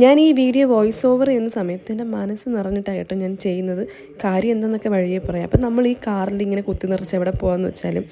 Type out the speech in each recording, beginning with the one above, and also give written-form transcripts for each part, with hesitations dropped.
ഞാൻ ഈ video voice over ചെയ്യുന്ന സമയത്ത് എൻ്റെ മനസ്സ് നിറഞ്ഞിട്ടായിട്ടോ ഞാൻ ചെയ്യുന്നത്. കാര്യം എന്താണെന്നൊക്കെ വഴിയെ പറയാം. അപ്പം നമ്മൾ ഈ കാറിൽ ഇങ്ങനെ കുത്തി നിറച്ച് എവിടെ പോകാമെന്ന് വെച്ചാലും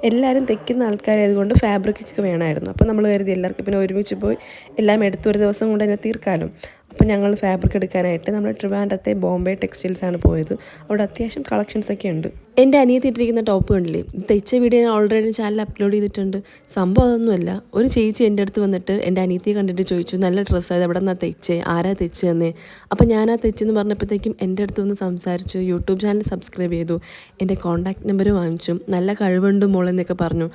എല്ലാവരും തെക്കുന്ന ആൾക്കാരായതുകൊണ്ട് ഫാബ്രിക്കൊക്കെ വേണമായിരുന്നു. അപ്പോൾ നമ്മൾ കരുതി എല്ലാവർക്കും പിന്നെ ഒരുമിച്ച് പോയി എല്ലാം എടുത്ത് ഒരു ദിവസം കൊണ്ട് തന്നെ തീർക്കാമല്ലോ. അപ്പോൾ ഞങ്ങൾ ഫാബ്രിക് എടുക്കാനായിട്ട് നമ്മൾ ട്രിവാൻഡ്രത്തെ ബോംബെ ടെക്സ്റ്റൈൽസാണ് പോയത്. അവിടെ അത്യാവശ്യം കളക്ഷൻസൊക്കെ ഉണ്ട്. എൻ്റെ അനിയത്തി ഇട്ടിരിക്കുന്ന ടോപ്പ് കണ്ടില്ലേ, തയ്ച്ച വീഡിയോ ഞാൻ ഓൾറെഡി ചാനലിൽ അപ്ലോഡ് ചെയ്തിട്ടുണ്ട്. സംഭവം അതൊന്നുമല്ല, ഒരു ചേച്ചി എൻ്റെ അടുത്ത് വന്നിട്ട് എൻ്റെ അനിയത്തിയെ കണ്ടിട്ട് ചോദിച്ചു, നല്ല ഡ്രസ്സായത് എവിടെ നിന്നാണ് തയ്ച്ചേ, ആരാ തയ്ച്ചു തന്നേ. അപ്പോൾ ഞാനാ തെച്ചെന്ന് പറഞ്ഞപ്പോഴത്തേക്കും എൻ്റെ അടുത്ത് ഒന്ന് സംസാരിച്ചു, യൂട്യൂബ് ചാനൽ സബ്സ്ക്രൈബ് ചെയ്തു, എൻ്റെ കോൺടാക്ട് നമ്പർ വാങ്ങിച്ചു, നല്ല കഴിവുണ്ട് മോളെന്നൊക്കെ പറഞ്ഞു.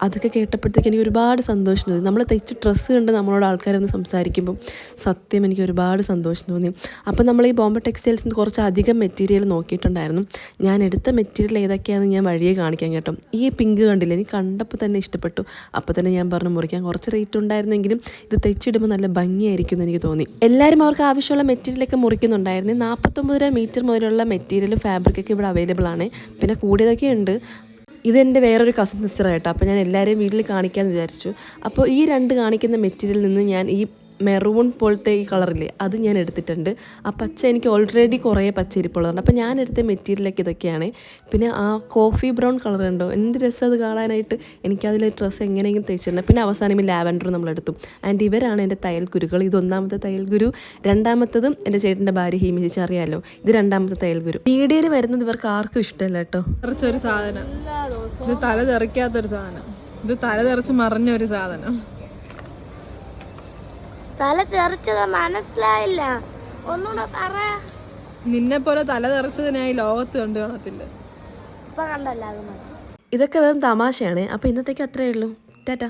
അതൊക്കെ കേട്ടപ്പോഴത്തേക്ക് എനിക്ക് ഒരുപാട് സന്തോഷം തോന്നി. നമ്മൾ തയ്ച്ച ഡ്രസ്സ് കണ്ട് നമ്മളോട് ആൾക്കാരൊന്ന് സംസാരിക്കുമ്പോൾ സത്യം എനിക്ക് ഒരുപാട് സന്തോഷം തോന്നി. അപ്പോൾ നമ്മൾ ഈ ബോംബെ ടെക്സ്റ്റൈൽസിൽ നിന്ന് കുറച്ച് അധികം മെറ്റീരിയൽ നോക്കിയിട്ടുണ്ടായിരുന്നു. ഞാൻ എടുത്ത മെറ്റീരിയൽ ഏതൊക്കെയാണെന്ന് ഞാൻ വഴിയെ കാണിക്കാൻ കേട്ടോ. ഈ പിങ്ക് കണ്ടില്ല, എനിക്ക് കണ്ടപ്പോൾ തന്നെ ഇഷ്ടപ്പെട്ടു. അപ്പോൾ തന്നെ ഞാൻ പറഞ്ഞു മുറിക്കാൻ കുറച്ച് റേറ്റ് ഉണ്ടായിരുന്നെങ്കിലും ഇത് തെച്ചിടുമ്പോൾ നല്ല ഭംഗിയായിരിക്കും എന്ന് എനിക്ക് തോന്നി. എല്ലാവരും അവർക്ക് ആവശ്യമുള്ള മെറ്റീരിയലൊക്കെ മുറിക്കുന്നുണ്ടായിരുന്നു. 49 മീറ്റർ മുതലുള്ള മെറ്റീരിയലും ഫാബ്രിക്കൊക്കെ ഇവിടെ അവൈലബിൾ ആണ്. പിന്നെ കൂടിയതൊക്കെ ഉണ്ട്. ഇതെൻ്റെ വേറൊരു കസിൻ സിസ്റ്ററായിട്ടോ. അപ്പോൾ ഞാൻ എല്ലാവരെയും വീട്ടിൽ കാണിക്കാമെന്ന് വിചാരിച്ചു. അപ്പോൾ ഈ രണ്ട് കാണിക്കുന്ന മെറ്റീരിയലിൽ നിന്ന് ഞാൻ ഈ മെറൂൺ പോലത്തെ ഈ കളറില്ലേ അത് ഞാൻ എടുത്തിട്ടുണ്ട്. ആ പച്ച എനിക്ക് ഓൾറെഡി കുറേ പച്ച ഇരിപ്പുള്ളതുണ്ട്. അപ്പോൾ ഞാൻ എടുത്ത മെറ്റീരിയലൊക്കെ ഇതൊക്കെയാണ്. പിന്നെ ആ കോഫി ബ്രൗൺ കളർ ഉണ്ടോ, എന്ത് രസം അത് കാണാനായിട്ട്. എനിക്കതിൽ ഡ്രസ്സ് എങ്ങനെയെങ്കിലും തയ്ച്ചിട്ടുണ്ട്. പിന്നെ അവസാനം ഈ ലാവൻഡർ നമ്മളെടുത്തു. ആൻഡ് ഇവരാണ് എൻ്റെ തയ്യൽ ഗുരുക്കൾ. ഇത് ഒന്നാമത്തെ തയ്യൽ ഗുരു, രണ്ടാമത്തതും എൻ്റെ ചേട്ടൻ്റെ ഭാര്യ ഹീമ ചേച്ചി, അറിയാമല്ലോ, ഇത് രണ്ടാമത്തെ തയ്യൽ ഗുരു. വീഡിയോയിൽ വരുന്നത് ഇവർക്ക് ആർക്കും ഇഷ്ടമല്ല കേട്ടോ. ഒരു സാധനം ഇത് തല തെറിക്കാത്തൊരു സാധനം, ഇത് തല തെറിച്ച് മറിഞ്ഞൊരു സാധനം. തല തെറിച്ചത് മനസ്സിലായില്ല, ഒന്നുകൂടെ പറ. നിന്നെ പോലെ തല തെറിച്ചതിനായി ലോകത്ത് കണ്ടു കാണത്തില്ല. ഇപ്പൊ കണ്ടല്ലോ. ഇതൊക്കെ വെറും തമാശയാണ്. അപ്പോൾ ഇന്നത്തേക്ക് അത്രയേ ഉള്ളൂ. ടാറ്റാ.